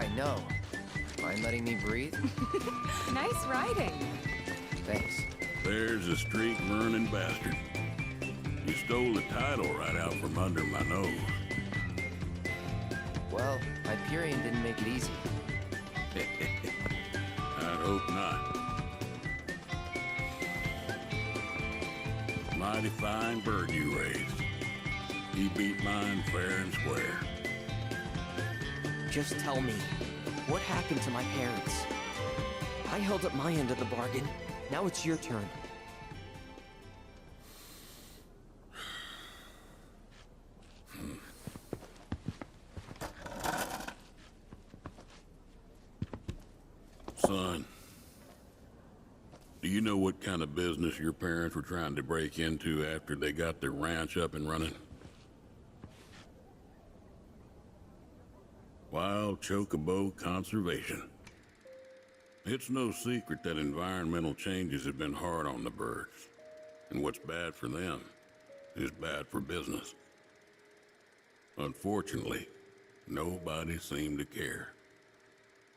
I know. Mind letting me breathe? Nice riding. Thanks. There's a streak-burning bastard. You stole the title right out from under my nose. Well, Hyperion didn't make it easy. I'd hope not. Mighty fine bird you raised. He beat mine fair and square. Just tell me, what happened to my parents? I held up my end of the bargain. Now it's your turn. Son, do you know what kind of business your parents were trying to break into after they got their ranch up and running? Wild Chocobo Conservation. It's no secret that environmental changes have been hard on the birds, and what's bad for them is bad for business. Unfortunately, nobody seemed to care.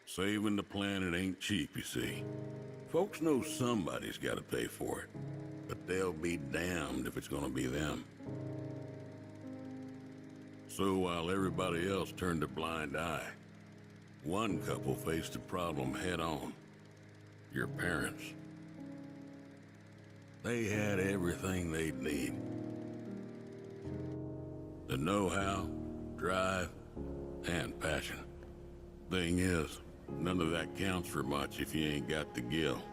Saving the planet ain't cheap, you see. Folks know somebody's got to pay for it, but they'll be damned if it's gonna be them. So while everybody else turned a blind eye, one couple faced the problem head on. Your parents. They had everything they'd need. The know-how, drive, and passion. Thing is, none of that counts for much if you ain't got the gil.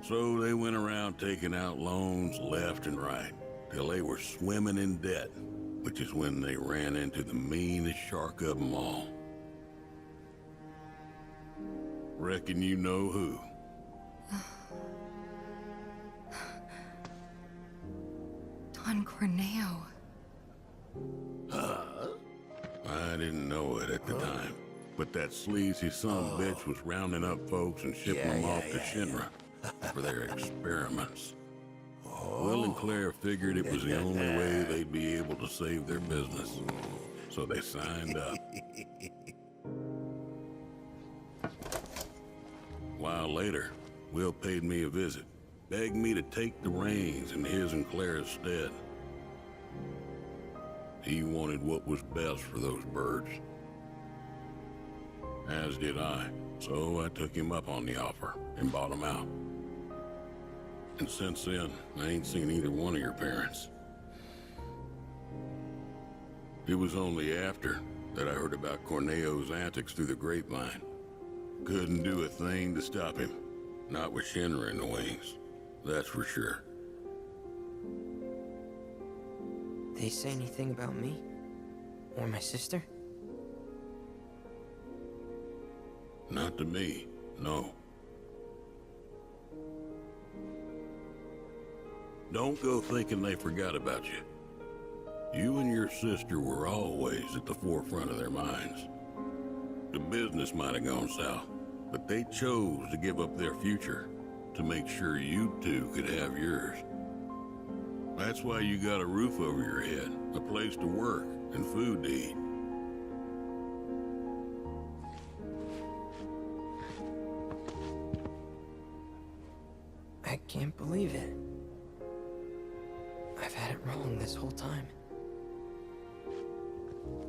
So they went around taking out loans left and right, till they were swimming in debt, which is when they ran into the meanest shark of them all. Reckon you know who. Don Corneo. I didn't know it at the time, but that sleazy son-of-a-bitch was rounding up folks and shipping them off to Shinra for their experiments. Will and Claire figured it was the only way they'd be able to save their business, so they signed up. A while later, Will paid me a visit, begged me to take the reins in his and Claire's stead. He wanted what was best for those birds. As did I, so I took him up on the offer and bought him out. And since then, I ain't seen either one of your parents. It was only after that I heard about Corneo's antics through the grapevine. Couldn't do a thing to stop him. Not with Shinra in the wings, that's for sure. They say anything about me? Or my sister? Not to me, no. Don't go thinking they forgot about you. You and your sister were always at the forefront of their minds. The business might have gone south, but they chose to give up their future to make sure you two could have yours. That's why you got a roof over your head, a place to work, and food to eat. I can't believe it. I've had it wrong this whole time.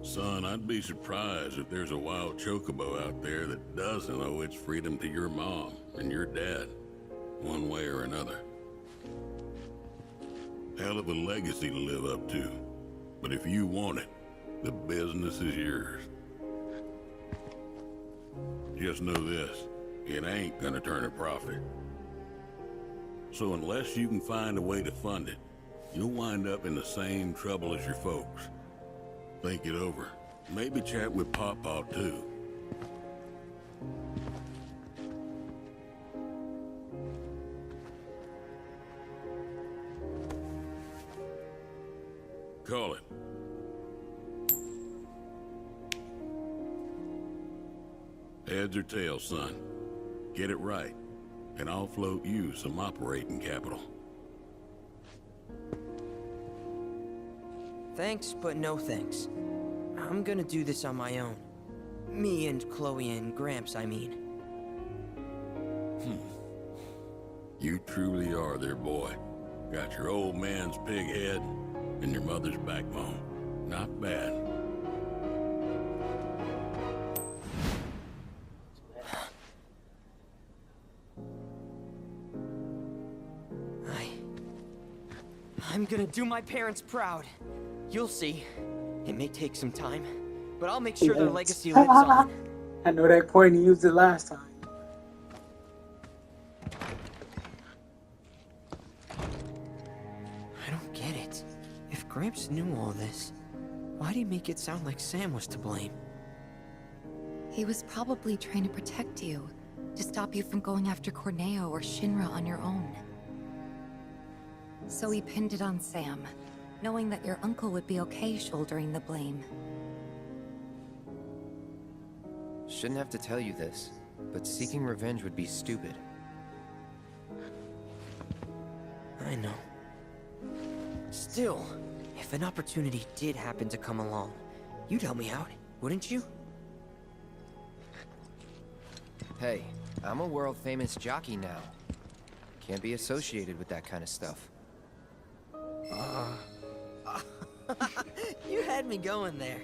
Son, I'd be surprised if there's a wild chocobo out there that doesn't owe its freedom to your mom and your dad, one way or another. Hell of a legacy to live up to, but if you want it, the business is yours. Just know this, it ain't gonna turn a profit. So unless you can find a way to fund it, you'll wind up in the same trouble as your folks. Think it over. Maybe chat with Pawpaw too. Call it. Heads or tails, son. Get it right, and I'll float you some operating capital. Thanks, but no thanks. I'm gonna do this on my own. Me and Chloe and Gramps, I mean. You truly are their boy. Got your old man's pig head and your mother's backbone. Not bad. I'm gonna do my parents proud. You'll see. It may take some time, but I'll make sure their legacy lives on. I know that point he used it last time. I don't get it. If Gramps knew all this, why'd he make it sound like Sam was to blame? He was probably trying to protect you, to stop you from going after Corneo or Shinra on your own. So he pinned it on Sam, knowing that your uncle would be okay shouldering the blame. Shouldn't have to tell you this, but seeking revenge would be stupid. I know. Still, if an opportunity did happen to come along, you'd help me out, wouldn't you? Hey, I'm a world-famous jockey now. Can't be associated with that kind of stuff. You had me going there.